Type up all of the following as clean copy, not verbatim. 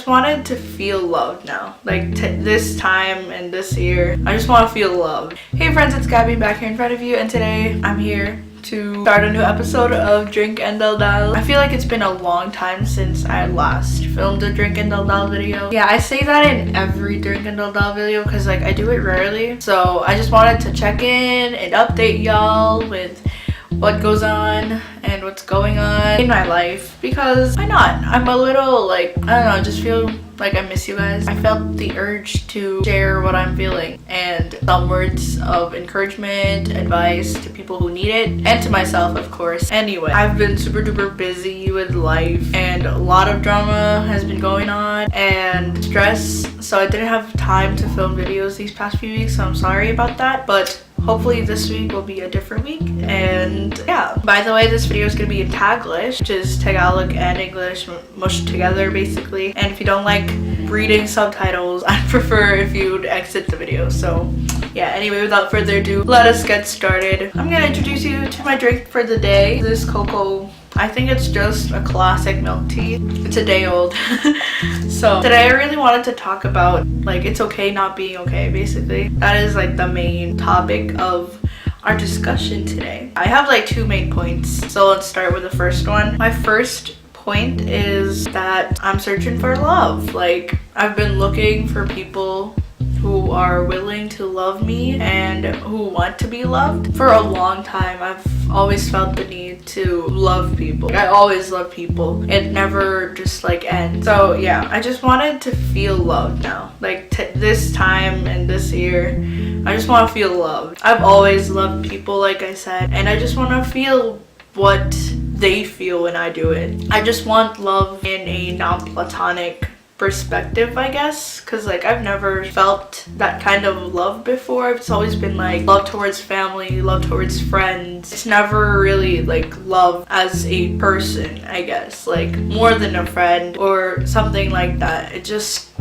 just wanted to feel loved now. Like this time and this year, I just want to feel loved. Hey friends, it's Gabby back here in front of you, and today I'm here to start a new episode of Drink and Daldal. I feel like it's been a long time since I last filmed a Drink and Daldal video. Yeah, I say that in every Drink and Daldal video because like I do it rarely. So I just wanted to check in and update y'all with what goes on and what's going on in my life, because why not? I'm a little like, I don't know, just feel like I miss you guys. I felt the urge to share what I'm feeling and some words of encouragement, advice to people who need it, and to myself, of course. Anyway, I've been super duper busy with life and a lot of drama has been going on and stress, so I didn't have time to film videos these past few weeks, so I'm sorry about that. But hopefully this week will be a different week. And yeah, by the way, this video is going to be in Taglish, which is Tagalog and English mushed together basically. And if you don't like reading subtitles, I prefer if you would exit the video. So yeah, anyway, without further ado, let us get started. I'm gonna introduce you to my drink for the day. This cocoa, I think it's just a classic milk tea. It's a day old. So today I really wanted to talk about like it's okay not being okay, basically. That is like the main topic of our discussion today. I have like two main points. So let's start with the first one. My first point is that I'm searching for love. Like I've been looking for people who are willing to love me and who want to be loved for a long time. I've always felt the need to love people. I always love people. It never just like ends. So yeah, I just wanted to feel loved now. Like this time and this year, I just want to feel loved. I've always loved people, like I said, and I just want to feel what they feel when I do it. I just want love in a non-platonic perspective, I guess, because like I've never felt that kind of love before. It's always been like love towards family, love towards friends. It's never really like love as a person, I guess, like more than a friend or something like that. It just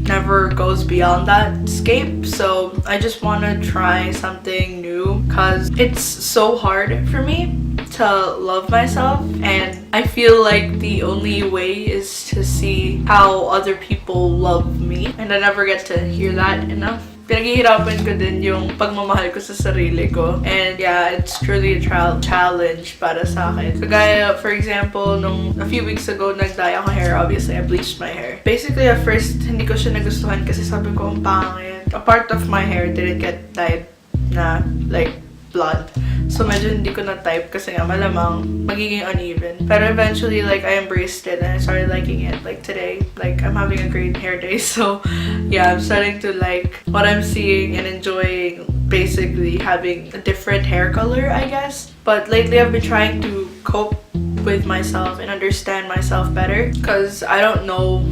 never goes beyond that scape. So I just want to try something new because it's so hard for me to love myself, and I feel like the only way is to see how other people love me, and I never get to hear that enough. Pinaghihirapan ko din yung pagmamahal ko sa sarili ko, and yeah, it's truly a challenge para sa akin. Kagaya, for example, nung a few weeks ago nag-dye ako hair. Obviously I bleached my hair. Basically at first hindi ko siya nagustuhan kasi sabi ko ang pangit. A part of my hair didn't get dyed na like blonde. So medyo hindi ko na type kasi nga malamang magiging uneven. Pero eventually like I embraced it and I started liking it. Like today, like I'm having a great hair day. So yeah, I'm starting to like what I'm seeing and enjoying basically having a different hair color, I guess. But lately I've been trying to cope with myself and understand myself better because I don't know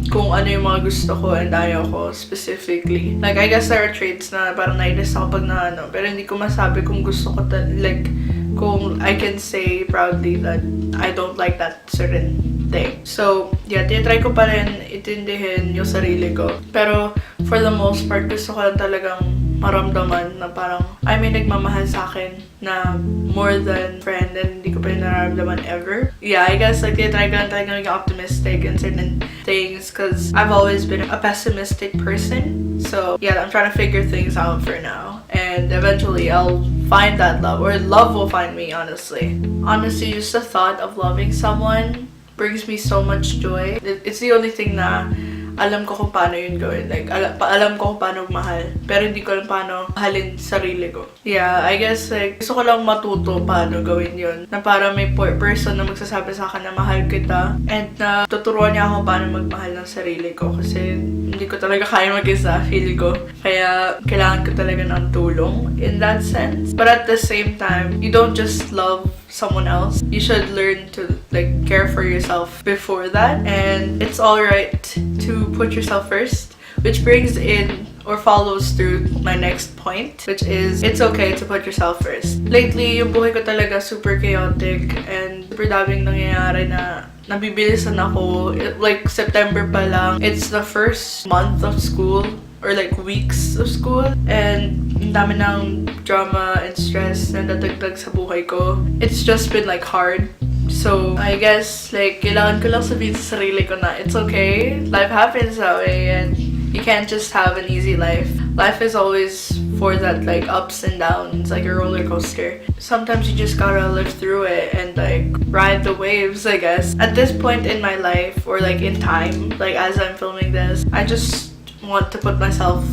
kung ano yung mga gusto ko and ayaw ko specifically. Like, I guess there are traits na parang nainis ako pag na ano, pero hindi ko masabi kung gusto ko like, kung I can say proudly that I don't like that certain thing. So, yeah, tinatry ko pa rin itindihin yung sarili ko. Pero, for the most part, gusto ko lang talagang maramdaman na parang ay may nagmamahal sa akin na more than friend, and hindi ko pa rin nararamdaman ever. Yeah, I guess like tinatry ko lang talagang maging optimistic in certain things because I've always been a pessimistic person. So yeah, I'm trying to figure things out for now, and eventually I'll find that love, or love will find me, honestly. Honestly, just the thought of loving someone brings me so much joy. It's the only thing na alam ko kung paano yun gawin. Like, alam ko kung paano mahal. Pero hindi ko alam paano mahalin sarili ko. Yeah, I guess like, gusto ko lang matuto paano gawin yun. Na para may person na magsasabi sa akin na mahal kita. And na tuturuan niya ako paano magmahal ng sarili ko. Kasi hindi ko talaga kaya mag-isa, feel ko. Kaya kailangan ko talaga ng tulong in that sense. But at the same time, you don't just love someone else. You should learn to like care for yourself before that, and it's alright to put yourself first, which brings in or follows through my next point, which is it's okay to put yourself first. Lately, yung buhay ko talaga super chaotic and super daming nangyayari na nabibilisan ako. Like September pa lang, it's the first month of school or like weeks of school, and ang dami ng drama and stress na nadagdag sa buhay ko. It's just been like hard So, I guess, like, kailangan ko lang sabihin sa sarili ko na it's okay. Life happens that way and you can't just have an easy life. Life is always for that, like, ups and downs, like a roller coaster. Sometimes you just gotta live through it and, like, ride the waves, I guess. At this point in my life, or, like, in time, like, as I'm filming this, I just want to put myself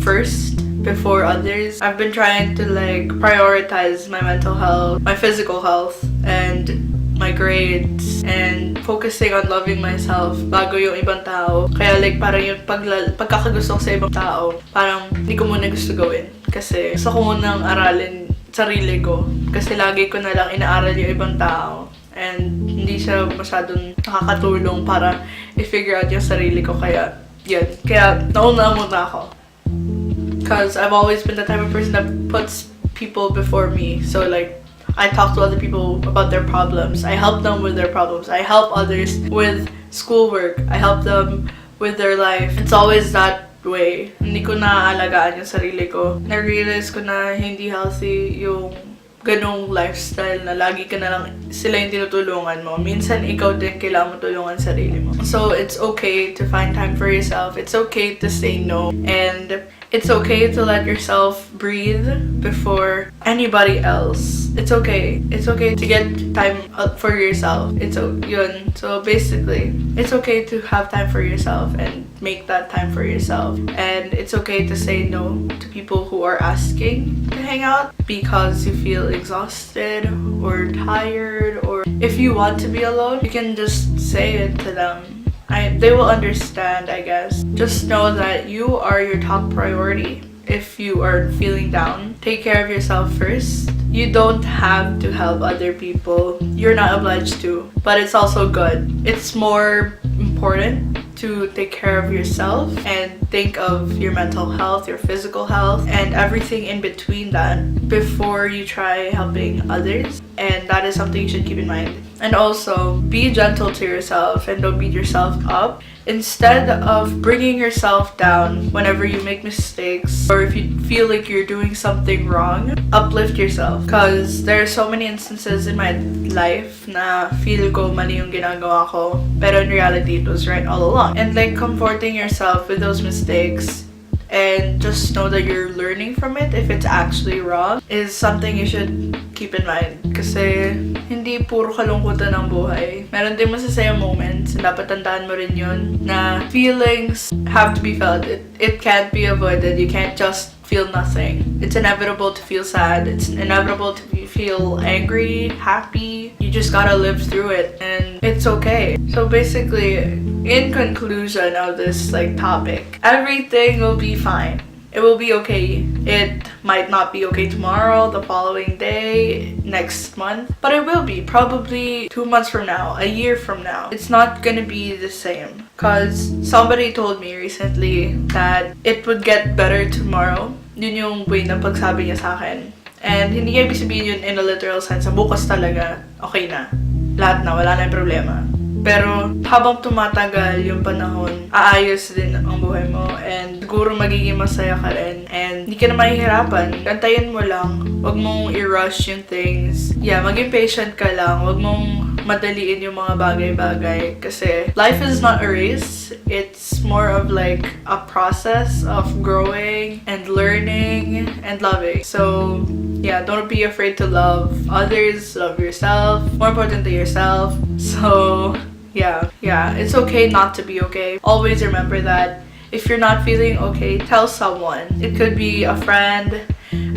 first before others. I've been trying to, like, prioritize my mental health, my physical health, and my grades, and focusing on loving myself bago yung ibang tao. Kaya, like, parang yung pagkakagusto ko sa ibang tao, parang hindi ko muna gusto gawin. Kasi gusto ko munang aralin sarili ko. Kasi lagi ko na lang inaaral yung ibang tao. And hindi siya masyadong nakakatulong para i-figure out yung sarili ko. Kaya, yun. Kaya, nauna muna ako. Because I've always been the type of person that puts people before me. So, like, I talk to other people about their problems. I help them with their problems. I help others with schoolwork. I help them with their life. It's always that way. Hindi ko naaalagaan yung sarili ko. Na-realize ko na hindi healthy yung ganong lifestyle na lagi ka na lang sila yung tinutulungan mo. Minsan ikaw din kailangan mo tulungan sarili mo. So it's okay to find time for yourself. It's okay to say no. And it's okay to let yourself breathe before anybody else. It's okay. It's okay to get time for yourself. Yun. So basically, it's okay to have time for yourself and make that time for yourself. And it's okay to say no to people who are asking to hang out because you feel exhausted or tired, or if you want to be alone, you can just say it to them. They will understand, I guess. Just know that you are your top priority. If you are feeling down, take care of yourself first. You don't have to help other people. You're not obliged to. But it's also good. It's more important to take care of yourself and think of your mental health, your physical health, and everything in between that before you try helping others. And that is something you should keep in mind. And also, be gentle to yourself and don't beat yourself up. Instead of bringing yourself down whenever you make mistakes or if you feel like you're doing something wrong, uplift yourself. Because there are so many instances in my life na feel ko mali yung ginagawa ko, pero in reality it was right all along. And like comforting yourself with those mistakes and just know that you're learning from it if it's actually wrong is something you should keep in mind. Kasi hindi puro kalungkutan ng buhay. Meron din masasaya moments. Dapat tandaan mo rin yun na feelings have to be felt. It can't be avoided. You can't just feel nothing. It's inevitable to feel sad. It's inevitable to feel angry, happy. You just gotta live through it and it's okay. So basically, in conclusion of this like topic, everything will be fine. It will be okay. It might not be okay tomorrow, the following day, next month, but it will be probably 2 months from now, a year from now. It's not gonna be the same. Cause somebody told me recently that it would get better tomorrow. Yun yung way ng pagsabi niya sa akin. And hindi ibig sabihin yun in a literal sense. Bukas talaga, okay na. Lahat na, wala na yung problema. Pero habang tumatagal yung panahon, aayos din ang buhay mo and siguro magiging masaya ka rin and hindi ka na mahihirapan. Kantayin mo lang. Huwag mong i-rush yung things. Yeah, maging patient ka lang. Huwag mong madaliin yung mga bagay-bagay kasi life is not a race. It's more of like a process of growing and learning and loving. So yeah, don't be afraid to love others, love yourself. More important to yourself. So yeah, it's okay not to be okay. Always remember that. If you're not feeling okay, tell someone. It could be a friend,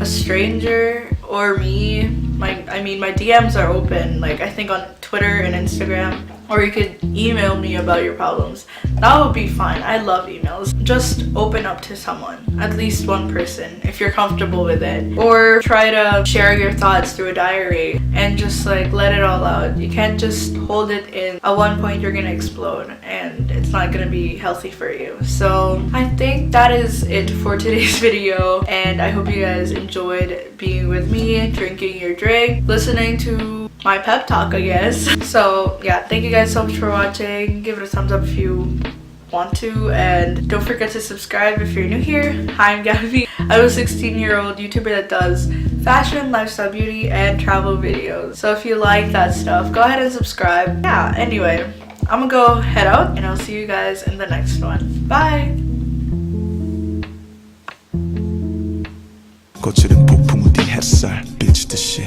a stranger, or me. My DMs are open, like I think on Twitter and Instagram. Or you could email me about your problems. That would be fine. I love emails. Just open up to someone, at least one person, if you're comfortable with it. Or try to share your thoughts through a diary and just like let it all out. You can't just hold it in. At one point you're gonna explode and it's not gonna be healthy for you. So I think that is it for today's video, and I hope you guys enjoyed being with me, drinking your drink, listening to my pep talk, I guess. So yeah, thank you guys so much for watching. Give it a thumbs up if you want to, and don't forget to subscribe if you're new here. Hi, I'm Gabby. I'm a 16-year-old YouTuber that does fashion, lifestyle, beauty, and travel videos. So if you like that stuff, go ahead and subscribe. Yeah, anyway, I'm gonna go head out and I'll see you guys in the next one. Bye! 거칠은 폭풍 뒤 햇살 비추듯이